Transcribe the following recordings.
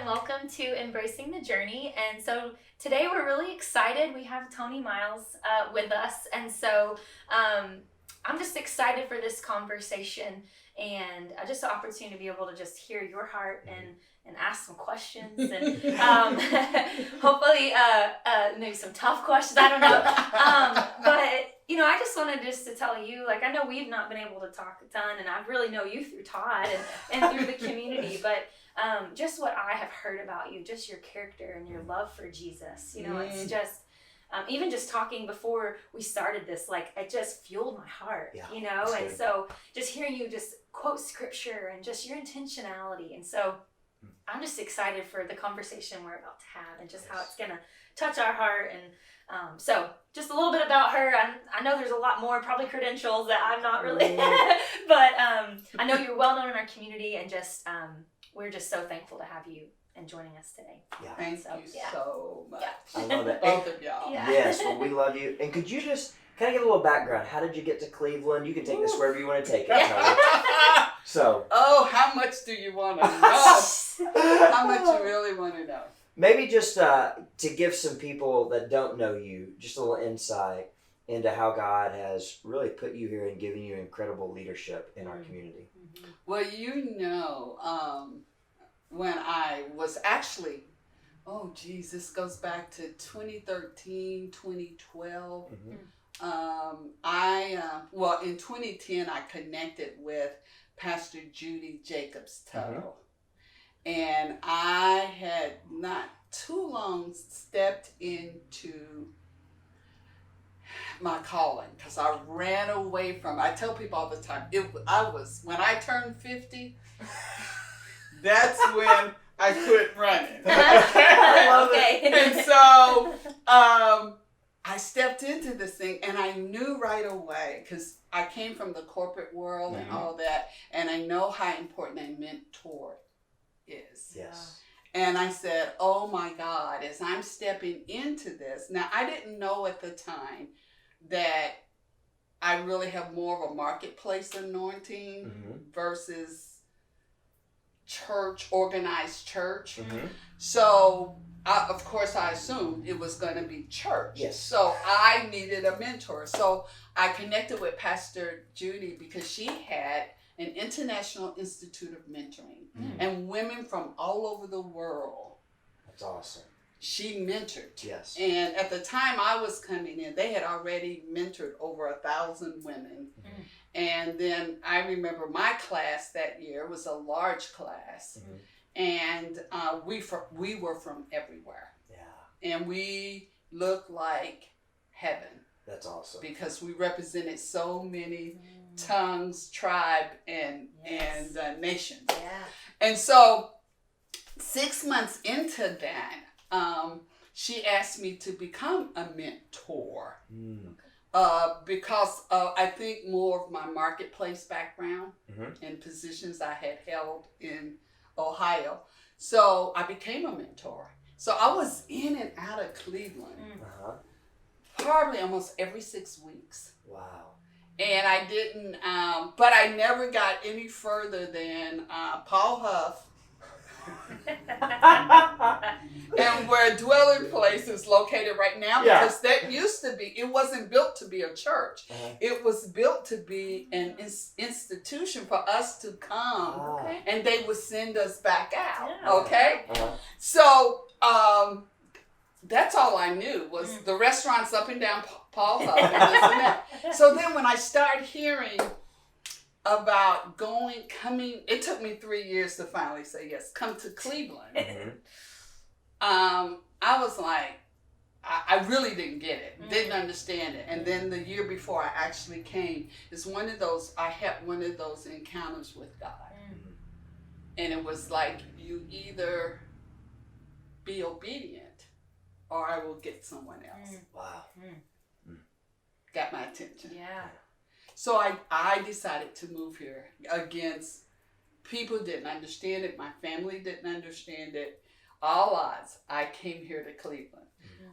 welcome to Embracing the Journey. And so today we're really excited. We have Toni Miles with us. And so I'm just excited for this conversation and just the opportunity to be able to just hear your heart and ask some questions and hopefully maybe some tough questions. I don't know. But I just wanted to tell you, like, I know we've not been able to talk a ton, and I really know you through Todd and through the community, but just what I have heard about you, just your character and your love for Jesus, it's just, even just talking before we started this, like, it just fueled my heart, and so just hearing you just quote scripture and just your intentionality. And so I'm just excited for the conversation we're about to have and just how it's going to touch our heart. And so just a little bit about her. I know there's a lot more probably credentials that I'm not really, but I know you're well known in our community, and just we're just so thankful to have you and joining us today. Yeah. Thank you so much. I love it. Both of y'all. Yeah. Yes, well, we love you. And could you just kind of give a little background? How did you get to Cleveland? You can take this wherever you want to take it. Tony. So. Oh, how much do you want to know? How much you really want to know? Maybe just to give some people that don't know you, just a little insight into how God has really put you here and given you incredible leadership in our community. Well, when I was actually, this goes back to 2013, 2012. In 2010, I connected with Pastor Judy Jacobs-Tuttle. And I had not too long stepped into my calling, because I ran away from, I tell people all the time, when I turned 50, that's when I quit running. Okay. And so I stepped into this thing, and I knew right away, because I came from the corporate world and all that, and I know how important a mentor is. Yes. And I said, oh my God, as I'm stepping into this, now I didn't know at the time that I really have more of a marketplace anointing versus church, organized church. So, of course, I assumed it was going to be church. Yes. So I needed a mentor. So I connected with Pastor Judy because she had an International Institute of Mentoring, and women from all over the world. That's awesome. She mentored. Yes. And at the time I was coming in, they had already mentored over 1,000 women. And then I remember my class that year was a large class, and we were from everywhere. Yeah. And we looked like heaven. That's awesome. Because we represented so many tongues, tribe, and nations. Yeah. And so 6 months into that, she asked me to become a mentor because I think more of my marketplace background and positions I had held in Ohio. So I became a mentor. So I was in and out of Cleveland probably almost every 6 weeks. Wow. And I didn't, but I never got any further than Paul Huff and where Dwelling Place is located right now, because that used to be, it wasn't built to be a church. It was built to be an institution for us to come, and they would send us back out, So, that's all I knew was the restaurants up and down Paul Huff and this and that. So then when I started hearing about coming, it took me 3 years to finally say yes, come to Cleveland. I was like, I really didn't get it, didn't understand it. And then the year before I actually came, I had one of those encounters with God. And it was like, you either be obedient or I will get someone else. Wow. Got my attention. Yeah. So I decided to move here against, people didn't understand it. My family didn't understand it. All odds, I came here to Cleveland.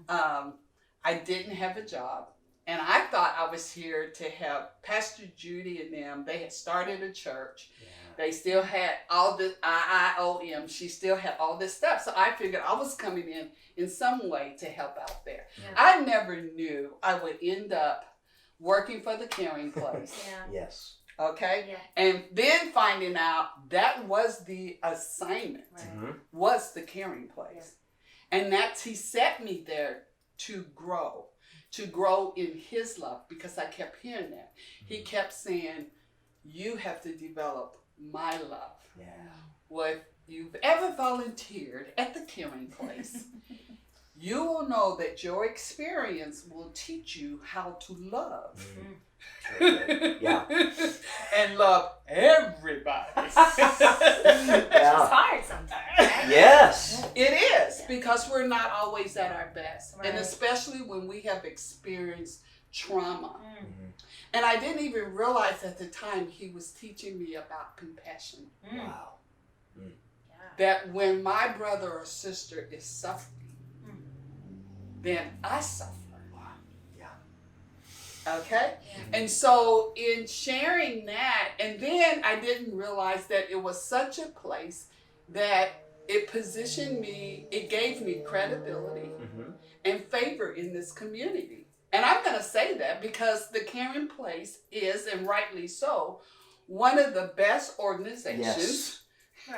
I didn't have a job. And I thought I was here to help Pastor Judy and them. They had started a church. Yeah. They still had all the IIOM. She still had all this stuff. So I figured I was coming in some way to help out there. Yeah. I never knew I would end up working for the caring place. Yeah. Yes. Okay? Yeah. And then finding out that was the assignment, Right. Mm-hmm. was the caring place. And that's, he set me there to grow in his love, because I kept hearing that. He kept saying, you have to develop my love. Yeah. Well, if you've ever volunteered at the caring place, you will know that your experience will teach you how to love. Mm-hmm. Yeah. And love everybody. Which is hard sometimes. Right? Yes. It is, because we're not always at our best. Right. And especially when we have experienced trauma. Mm. Mm-hmm. And I didn't even realize at the time he was teaching me about compassion. Mm. Wow. Yeah. That when my brother or sister is suffering, then I suffer. Wow. Yeah. Okay? Yeah. And so in sharing that, and then I didn't realize that it was such a place that it positioned me, it gave me credibility Mm-hmm. and favor in this community. And I'm going to say that because the Caring Place is, and rightly so, one of the best organizations Yes.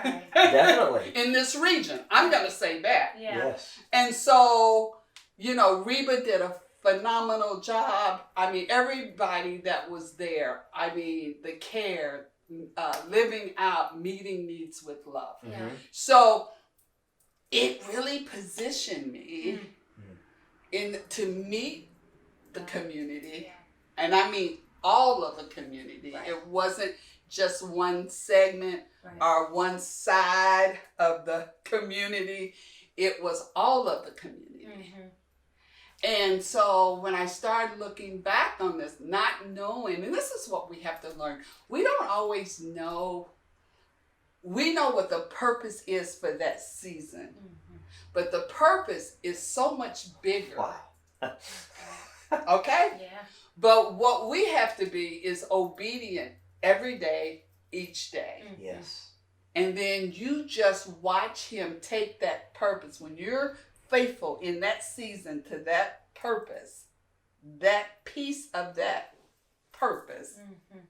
Right. Definitely. in this region. I'm going to say that. Yeah. Yes. And so, you know, Reba did a phenomenal job. I mean, everybody that was there, I mean, the care, living out, meeting needs with love. Yeah. Mm-hmm. So it really positioned me to meet the community. Yeah. And I mean all of the community. Right. It wasn't just one segment Right. or one side of the community. It was all of the community. Mhm. And so when I started looking back on this, not knowing, and this is what we have to learn, we don't always know. We know what the purpose is for that season, Mhm. but the purpose is so much bigger. Wow. Okay? Yeah. But what we have to be is obedient every day, each day. Mhm. Yes. And then you just watch him take that purpose. When you're faithful in that season to that purpose, that piece of that purpose, Mhm.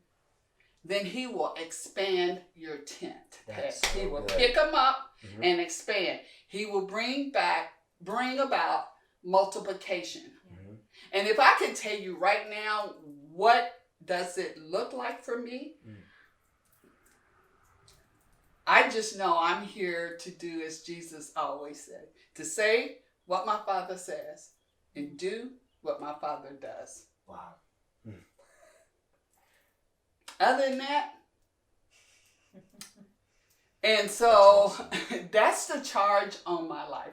then he will expand your tent. That's he so will good. pick them up Mhm. and expand. He will bring about multiplication. Mhm. And if I could tell you right now, what does it look like for me? Mm. I just know I'm here to do as Jesus always said, to say what my Father says and do what my Father does. Wow. Other than that, and so that's the charge on my life.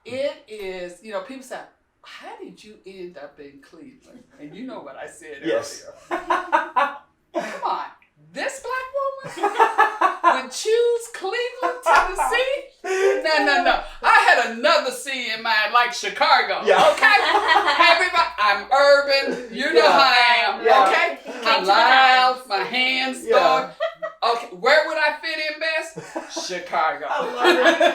It is, you know, people say, how did you end up in Cleveland? And you know what I said Yes. earlier. Come on, this black woman would choose Cleveland, Tennessee? No. I had another C in mind, like Chicago. Yeah. Okay? Everybody, I'm urban. You know Yeah. how I am. Yeah. Okay? Came I'm to the loud. house. My hands Yeah. going. Okay, where would I fit in best? Chicago. I love it.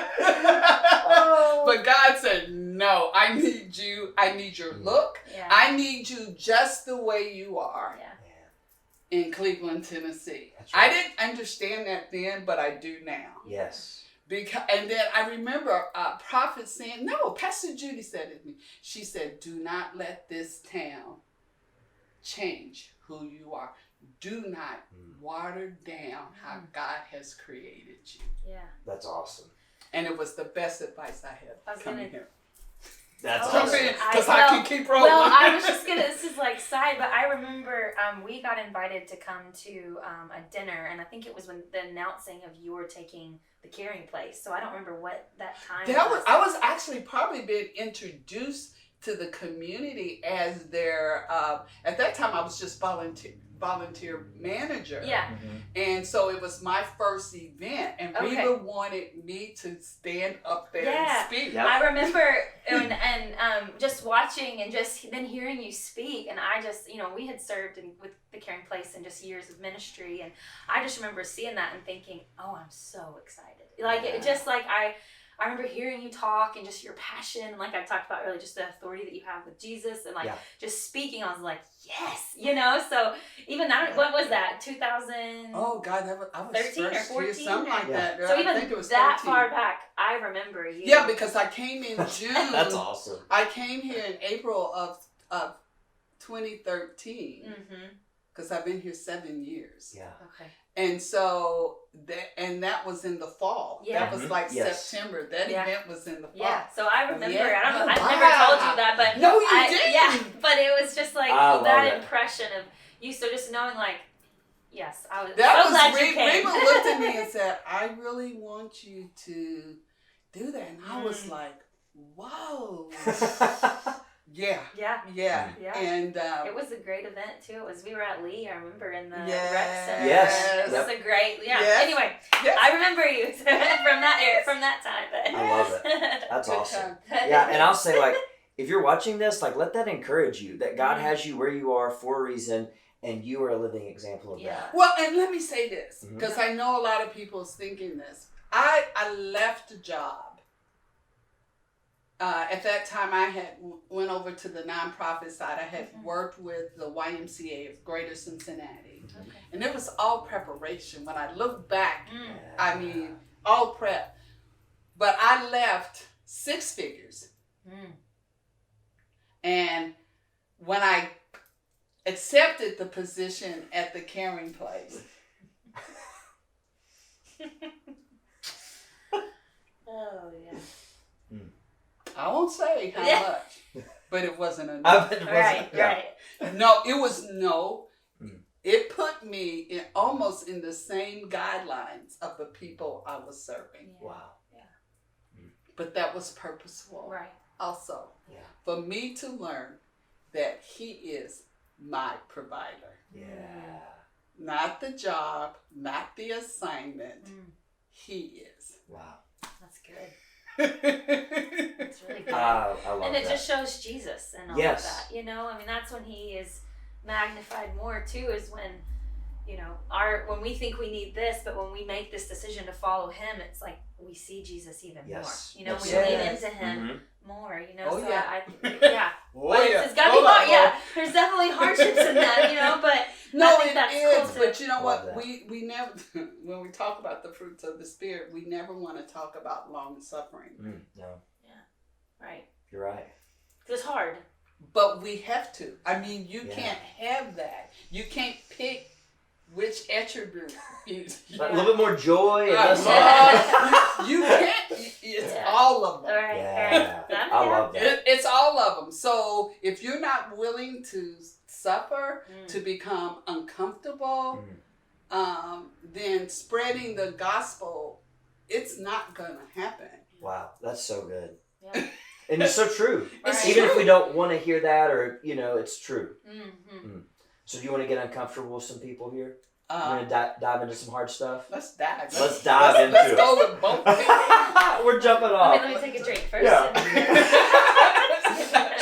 Oh. But God said, no, I need you. I need your look. Yeah. I need you just the way you are Yeah. in Cleveland, Tennessee. That's right. I didn't understand that then, but I do now. Yes. And then I remember a prophet saying, no, Pastor Judy said it to me. She said, do not let this town change who you are. Do not water down how God has created you. Yeah. That's awesome. And it was the best advice I I had was coming gonna- here. That's Oh, Jump awesome. in, because I can keep rolling. Well, I was just gonna. This is like side, but I remember we got invited to come to a dinner, and I think it was when the announcing of you were taking the Caring Place. So I don't remember what that time I was actually probably being introduced to the community as their, at that time I was just volunteer manager. Yeah. And so it was my first event, and Reba wanted me to stand up there and speak. I remember and just watching and just then hearing you speak, and I just, we had served with the Caring Place in just years of ministry, and I just remember seeing that and thinking, oh, I'm so excited. Like, it just like I remember hearing you talk and just your passion, like I talked about earlier, just the authority that you have with Jesus and just speaking. I was like, yes, So even that, what was that? 2000? Oh God, I was 13 or 14, something like that. So I even think it was that 13. far back, I remember you. Yeah, because I came in June. That's awesome. I came here in April of 2013. Because I've been here 7 years. Yeah. Okay. And so that was in the fall. Yeah. That was like September. That event was in the fall. Yeah. So I remember. Yeah. I don't know. I never told you that, but no, you didn't. Yeah, but it was just like that impression of you. So just knowing, like, yes, I was that so glad you came. Reba looked at me and said, "I really want you to do that," and I was like, "Whoa." Yeah. And it was a great event too. We were at Lee, I remember, in the rec Yes. center. Yes. It was a great Yes. Anyway, Yes. I remember you from that time. But. I love it. That's Good awesome. time. Yeah, and I'll say, like, if you're watching this, like, let that encourage you that God has you where you are for a reason, and you are a living example of that. Well, and let me say this, because I know a lot of people is thinking this. I left a job. At that time, I had went over to the nonprofit side. I had worked with the YMCA of Greater Cincinnati. Okay. And it was all preparation. When I look back, I mean, all prep. But I left 6 figures. And when I accepted the position at the Caring Place, oh, yeah. I won't say how much, but it wasn't enough. Right. No, it was no. It put me almost in the same guidelines of the people I was serving. Wow. Yeah. But that was purposeful. Right. Also, Yeah. for me to learn that He is my provider. Yeah. Not the job, not the assignment. He is. Wow. That's good. It's It's really good. I love and it that. just shows Jesus and all of that. I mean, that's when He is magnified more too, is when, when we think we need this, but when we make this decision to follow Him, it's like we see Jesus even more. We lean into Him more, Oh, so yeah. It's gotta be hard. Yeah, there's definitely hardships in that, but no, I think it that's is. cool But you know what? Love that. We never, when we talk about the fruits of the Spirit, we never want to talk about long suffering. No, right. you're right. It's hard. But we have to. I mean, you can't have that. You can't pick which attribute. Like a little bit more joy and less. You can't. It's all of them. All right. Yeah. All right. I love that. It's all of them. So if you're not willing to suffer, to become uncomfortable, then spreading the gospel, it's not going to happen. Wow, that's so good. Yeah. And it's so true. It's Even true. if we don't want to hear that, or it's true. Mm-hmm. So do you want to get uncomfortable with some people here? You want to dive into some hard stuff? Let's dive. Let's dive into Let's it. go with both feet. We're jumping off. Let me take a drink first. Yeah.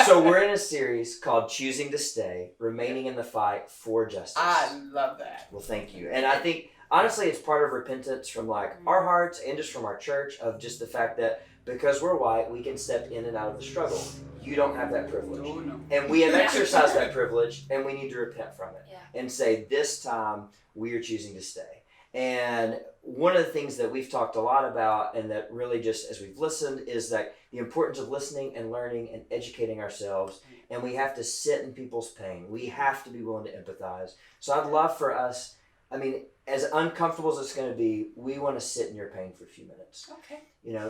So we're in a series called Choosing to Stay, Remaining in the Fight for Justice. I love that. Well, thank you. And I think, honestly, it's part of repentance from like our hearts and just from our church, of just the fact that because we're white, we can step in and out of the struggle. You don't have that privilege. Oh, no. And we have exercised that privilege, and we need to repent from it. Yeah. And say, this time, we are choosing to stay. And one of the things that we've talked a lot about, and that really just as we've listened, is that the importance of listening and learning and educating ourselves. And we have to sit in people's pain. We have to be willing to empathize. So I'd love for us, I mean, as uncomfortable as it's going to be, we want to sit in your pain for a few minutes. Okay.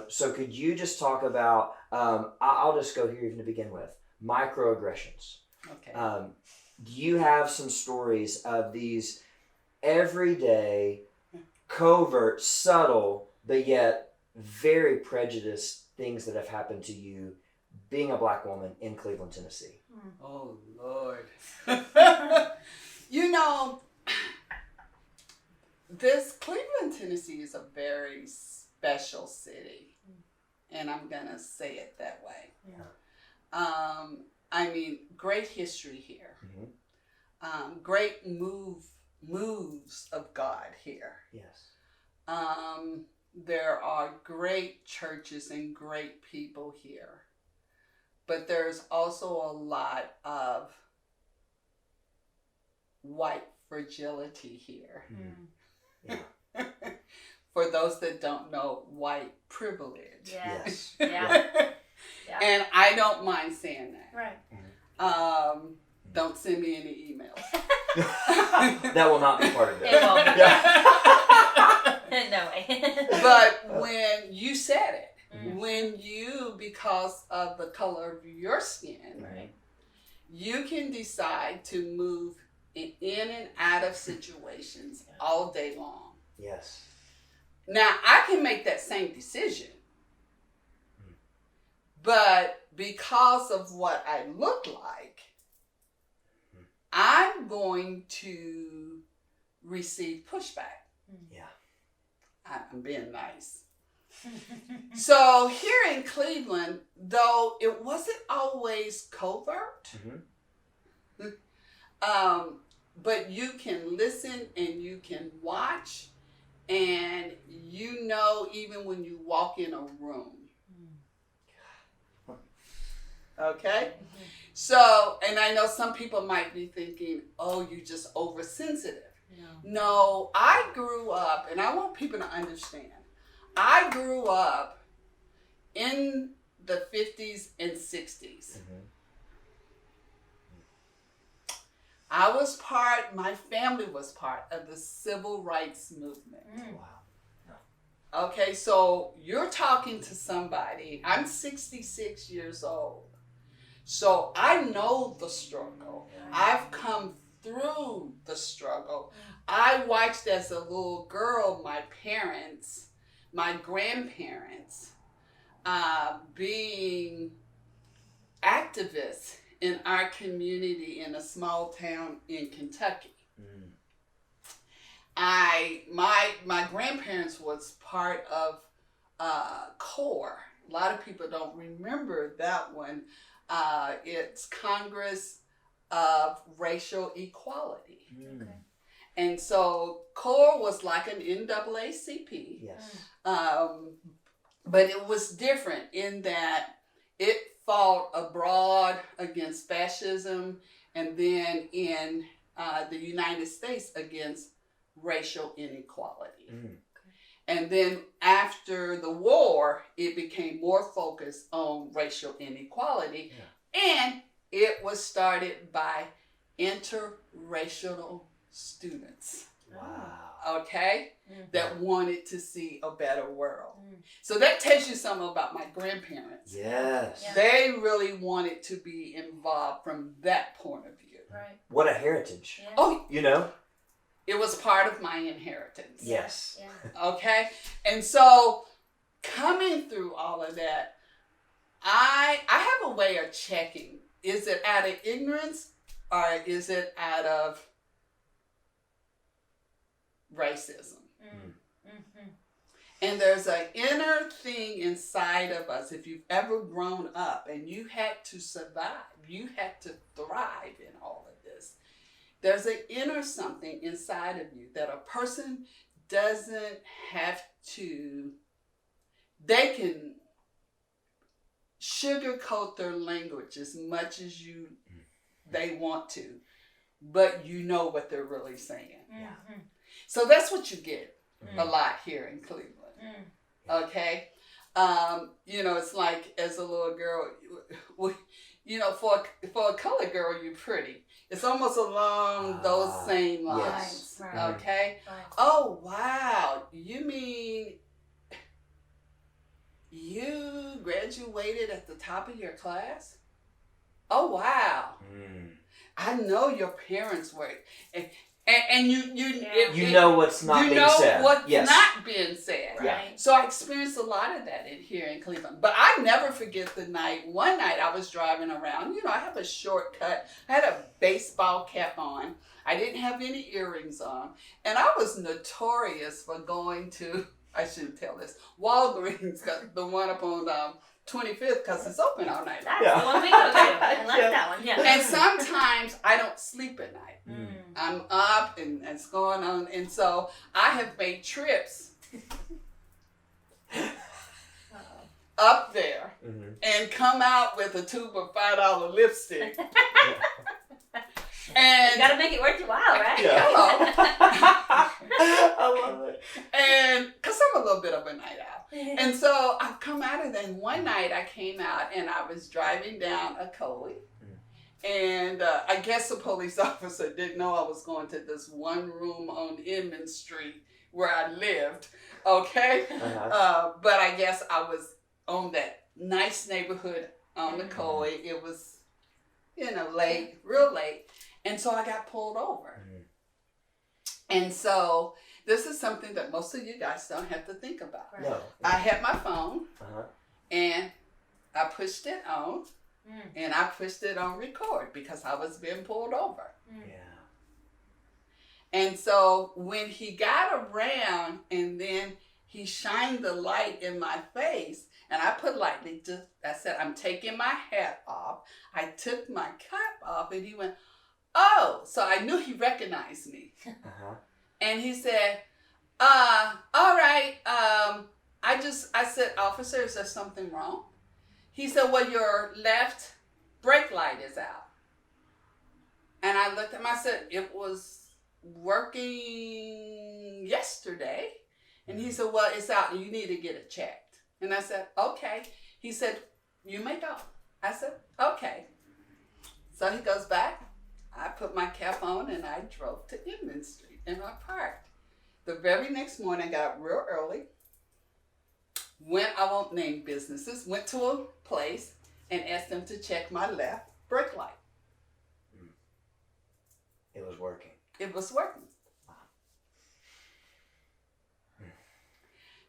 So could you just talk about, I'll just go here even to begin with, microaggressions. Okay. Do you have some stories of these everyday, covert, subtle, but yet very prejudiced things that have happened to you being a Black woman in Cleveland, Tennessee? Oh, Lord. This Cleveland, Tennessee is a very special city. And I'm going to say it that way. Yeah. Great history here. Great moves of God here. Yes. There are great churches and great people here. But there's also a lot of white fragility here. Yeah. For those that don't know, white privilege. Yes. Yeah. And I don't mind saying that. Right. Don't send me any emails. That will not be part of it. It won't. Yeah. No way. But when you said it, when you, because of the color of your skin, Right. you can decide to move in and out of situations all day long. Yes. Now, I can make that same decision. But because of what I look like, I'm going to receive pushback. Yeah. I'm being nice. So here in Cleveland, though it wasn't always covert, but you can listen and you can watch, and even when you walk in a room. Okay? So, and I know some people might be thinking, oh, you just oversensitive. No, I grew up, and I want people to understand, I grew up in the 50s and 60s. My family was part of the civil rights movement. Wow. Okay, so you're talking to somebody, I'm 66 years old. So I know the struggle. I've come through the struggle. I watched as a little girl my parents, my grandparents, being activists in our community in a small town in Kentucky. My grandparents was part of CORE. A lot of people don't remember that one. It's Congress of Racial Equality. Okay. And so CORE was like an NAACP. Yes. But it was different in that it fought abroad against fascism, and then in the United States against racial inequality. And then after the war, it became more focused on racial inequality. And it was started by interracial students. Wow. Okay? That wanted to see a better world. So that tells you something about my grandparents. Yes. Yeah. They really wanted to be involved from that point of view. Right. What a heritage. Yeah. Oh, You know? it was part of my inheritance. Yes. Yeah. Okay? And so coming through all of that, I have a way of checking. Is it out of ignorance or is it out of racism? And there's an inner thing inside of us. If you've ever grown up and you had to survive, you had to thrive in all of this. There's an inner something inside of you that a person doesn't have to, they can sugarcoat their language as much as they want to, but you know what they're really saying. So that's what you get a lot here in Cleveland. Okay? It's like as a little girl, for a colored girl, you're pretty. It's almost along those same lines. Yes. Right. Okay? Right. Oh, wow. You mean you graduated at the top of your class? Oh, wow. I know your parents were. And You know what's not being said. You know what's Yes. not being said. Right. So I experienced a lot of that here in Cleveland. But I never forget one night I was driving around. You know, I have a shortcut. I had a baseball cap on. I didn't have any earrings on. And I was notorious for going to, I shouldn't tell this, Walgreens, the one up on 25th, because it's open all night. That's the one we go to. I like that one. Yeah. And sometimes I don't sleep at night. Mm. I'm up and it's going on. And so I have made trips up there and come out with a tube of $5 lipstick. And you gotta make it worth your while, right? Yeah. Hello. I love it. And because I'm a little bit of a night owl. And so I've come out of there. And one night I came out and I was driving down a Coley. And I guess the police officer didn't know I was going to this one room on Inman Street where I lived. Okay. But I guess I was on that nice neighborhood on the Coley. It was, late, real late. And so I got pulled over. And so this is something that most of you guys don't have to think about. Right. No. I had my phone and I pushed it on and I pushed it on record because I was being pulled over. Yeah. And so when he got around and then he shined the light in my face, and I politely I said, I'm taking my hat off. I took my cap off and he went, oh, so I knew he recognized me. And he said, all right, I said, officer, is there something wrong? He said, well, your left brake light is out. And I looked at him, I said, it was working yesterday. And he said, well, it's out and you need to get it checked. And I said, okay. He said, you may go. I said, okay. So he goes back. I put my cap on and I drove to Inman Street and I parked. The very next morning, I got up real early. I won't name businesses, went to a place and asked them to check my left brake light. It was working. It was working.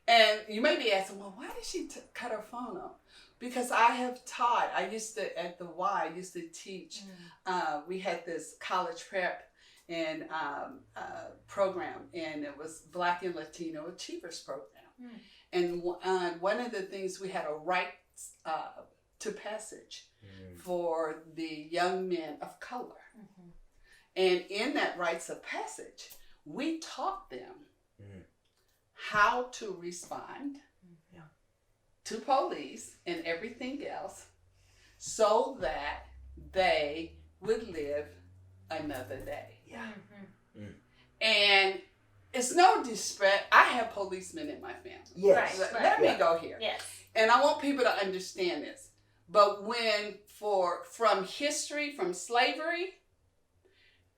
And you may be asking, well, why did she cut her phone off? Because I have taught. I used to, at the Y, I used to teach. We had this college prep and program, and it was Black and Latino Achievers Program. And one of the things, we had a right to passage for the young men of color. And in that rites of passage, we taught them how to respond to police and everything else so that they would live another day. And it's no disrespect. I have policemen in my family. Yes. Let me go here. Yes. And I want people to understand this. But from history, from slavery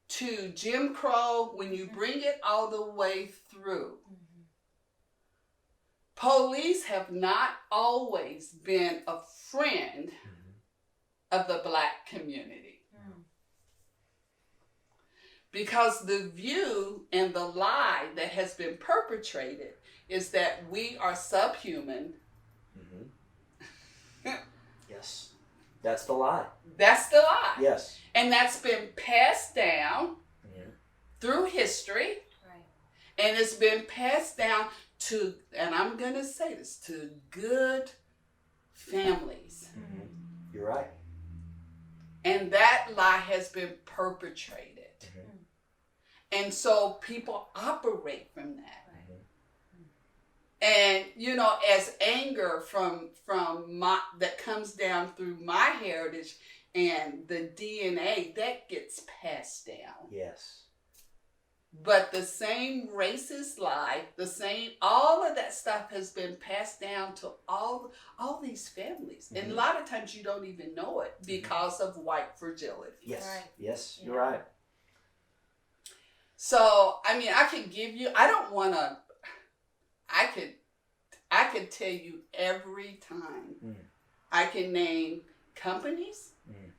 to Jim Crow, when you bring it all the way through, police have not always been a friend of the Black community. Because the view and the lie that has been perpetrated is that we are subhuman. Yes. That's the lie. That's the lie. Yes. And that's been passed down through history. And it's been passed down to, and I'm going to say this, to good families. You're right. And that lie has been perpetrated. And so people operate from that. And, as anger from that comes down through my heritage and the DNA, that gets passed down. Yes. But the same racist lie, all of that stuff has been passed down to all these families. And a lot of times you don't even know it because of white fragility. Yes. Yes, you're right. So, I could give you, I could tell you every time. I can name companies.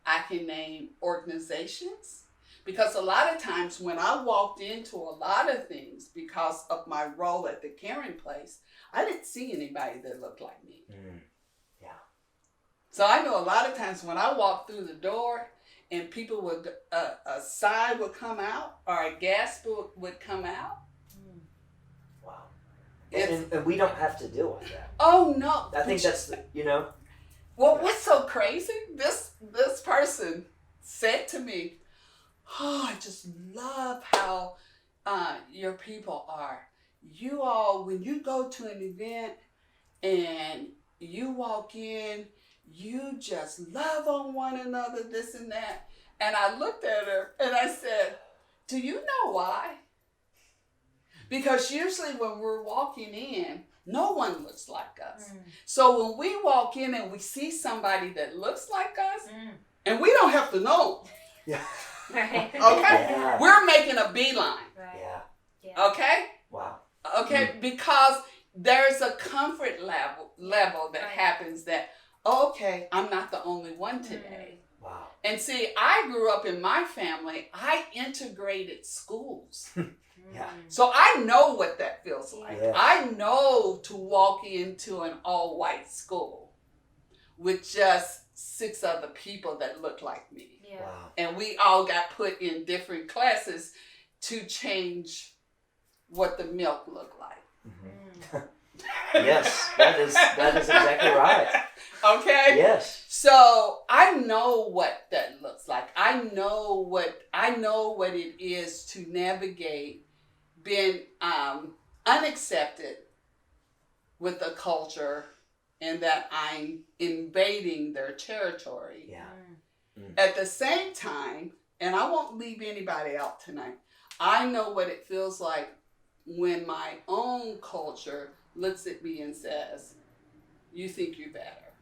I can name organizations. Because a lot of times when I walked into a lot of things because of my role at the caring place, I didn't see anybody that looked like me. Yeah. So I know a lot of times when I walked through the door and people would, a sigh would come out or a gasp would come out. Wow. And we don't have to deal with that. Oh no. I think that's, Well, what's so crazy? This person said to me, "Oh, I just love how your people are. You all, when you go to an event and you walk in, you just love on one another, this and that." And I looked at her and I said, "Do you know why? Because usually when we're walking in, no one looks like us. So when we walk in and we see somebody that looks like us, and we don't have to know. Yeah. Right. Okay? Yeah. We're making a beeline. Right. Yeah. Okay? Wow. Okay? Because there's a comfort level that happens that, okay, I'm not the only one today. Wow. And see, I grew up in my family, I integrated schools. Yeah. So I know what that feels like. Yes. I know to walk into an all-white school with just 6 other people that look like me. Yeah. Wow. And we all got put in different classes to change what the milk looked like. Yes, that is exactly right. Okay? Yes. So I know what that looks like. I know what it is to navigate being unaccepted with a culture and that I'm invading their territory. Yeah. At the same time, and I won't leave anybody out tonight, I know what it feels like when my own culture looks at me and says, "You think you're better."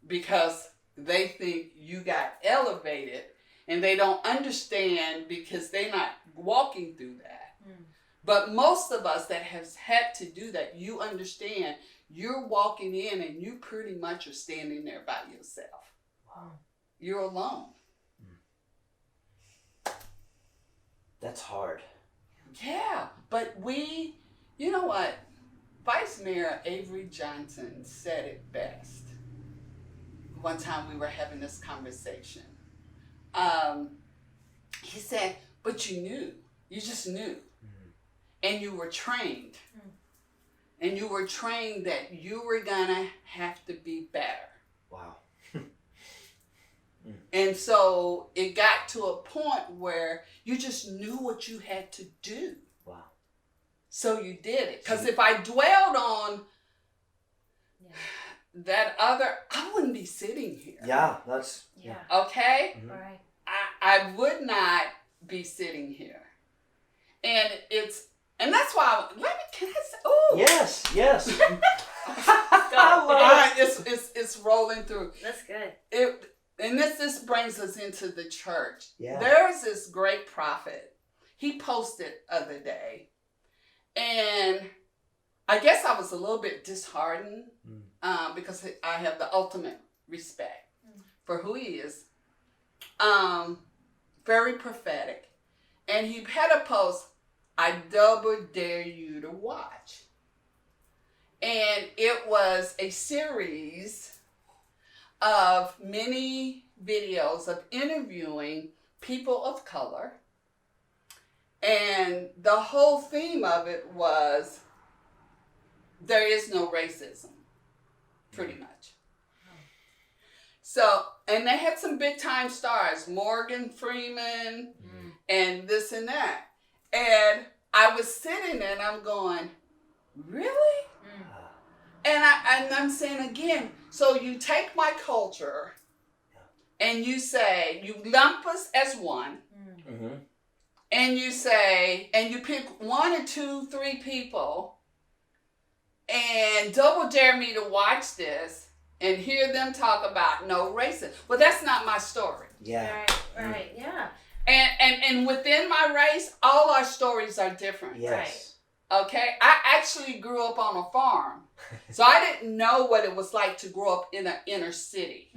Because they think you got elevated and they don't understand because they're not walking through that. But most of us that have had to do that, you understand you're walking in and you pretty much are standing there by yourself. Wow. You're alone. That's hard. Yeah, but you know what? Vice Mayor Avery Johnson said it best. One time we were having this conversation. He said, but you just knew. And you were trained. And you were trained that you were gonna have to be better. Wow. And so it got to a point where you just knew what you had to do. Wow. So you did it. Because if I dwelled on that other, I wouldn't be sitting here. Yeah, that's... Yeah. Okay? Right. I would not be sitting here. And that's why, can I say, oh. Yes. All right, it's rolling through. That's good. And this brings us into the church. Yeah. There's this great prophet. He posted other day. And I guess I was a little bit disheartened because I have the ultimate respect for who he is. Very prophetic. And he had a post, "I double dare you to watch." And it was a series of many videos of interviewing people of color. And the whole theme of it was, there is no racism, pretty much. So, and they had some big time stars, Morgan Freeman, and this and that. And I was sitting there and I'm going, really? And I'm saying again, so you take my culture and you say, you lump us as one, and you say, and you pick 1 or 2, 3 people and double dare me to watch this and hear them talk about no racism. Well, that's not my story. Yeah. Right. Yeah. And within my race, all our stories are different. Yes. Okay? I actually grew up on a farm. So I didn't know what it was like to grow up in an inner city.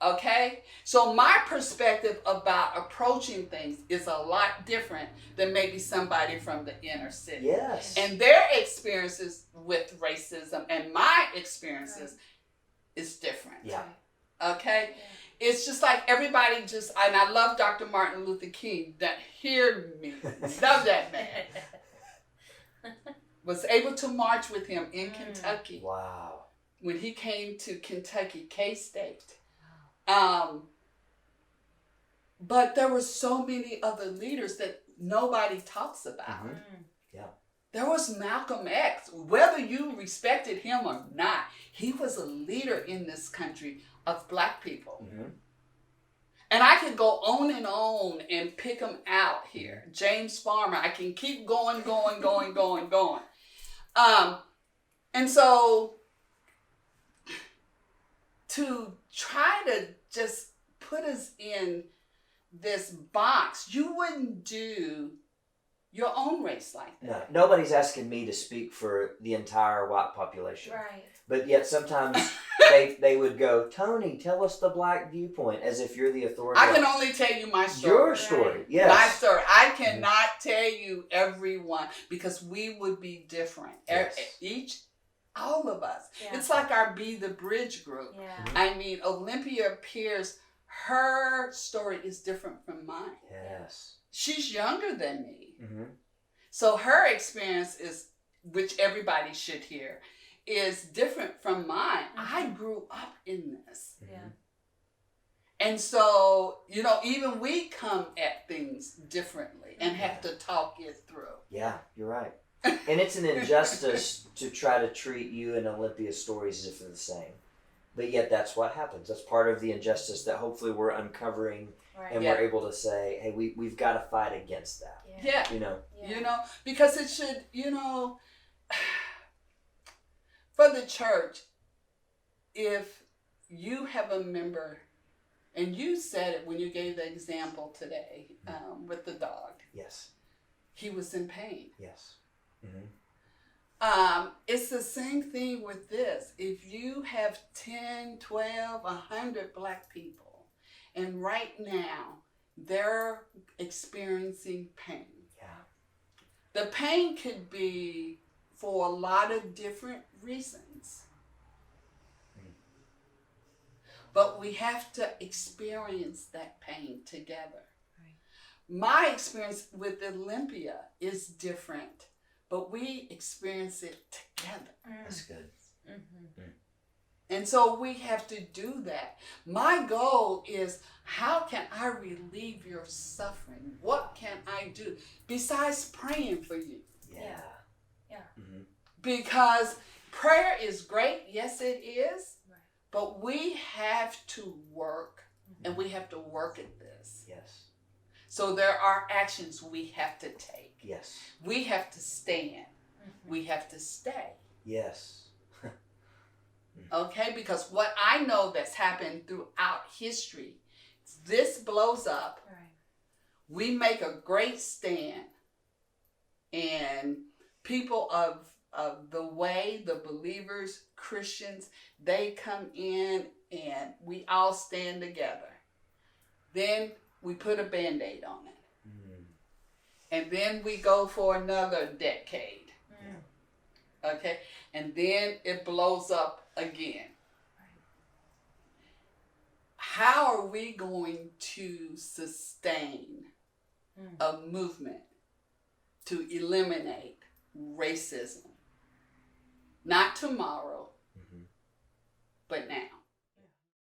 Okay? So my perspective about approaching things is a lot different than maybe somebody from the inner city. Yes. And their experiences with racism and my experiences is different. Yeah. Okay? It's just like everybody and I love Dr. Martin Luther King, hear me, love that man. Was able to march with him in Kentucky. Wow. When he came to Kentucky, K-State. But there were so many other leaders that nobody talks about. Yeah. There was Malcolm X. Whether you respected him or not, he was a leader in this country of black people. And I could go on and pick them out here. James Farmer, I can keep going. And so to try to just put us in this box, you wouldn't do your own race like that. No, nobody's asking me to speak for the entire white population. Right. But yet sometimes they would go, Toni, tell us the black viewpoint, as if you're the authority. I can only tell you my story. Your story, yes. My story. I cannot tell you everyone because we would be different. Yes. All of us. Yeah. It's like our Be the Bridge group. Yeah. I mean, Olympia Pierce, her story is different from mine. Yes. She's younger than me. So her experience is, which everybody should hear, is different from mine. I grew up in this. And so, even we come at things differently and have to talk it through. Yeah, you're right. And it's an injustice to try to treat you and Olympia's stories as if they're the same. But yet that's what happens. That's part of the injustice that hopefully we're uncovering and we're able to say, hey, we've got to fight against that. Yeah. Because it should, for the church, if you have a member, and you said it when you gave the example today with the dog. Yes. He was in pain. Yes. It's the same thing with this. If you have 10, 12, 100 black people, and right now they're experiencing pain. The pain could be for a lot of different reasons. But we have to experience that pain together. My experience with Olympia is different, but we experience it together. That's good. And so we have to do that. My goal is, how can I relieve your suffering? What can I do besides praying for you? Yeah. Because prayer is great. Yes, it is. But we have to work, and we have to work at this. Yes. So there are actions we have to take. Yes. We have to stand. We have to stay. Yes. Okay? Because what I know that's happened throughout history, this blows up. We make a great stand. And people of the way, the believers, Christians, they come in and we all stand together. Then we put a Band-Aid on it. And then we go for another decade. Okay? And then it blows up again. How are we going to sustain a movement to eliminate racism? Not tomorrow, but now.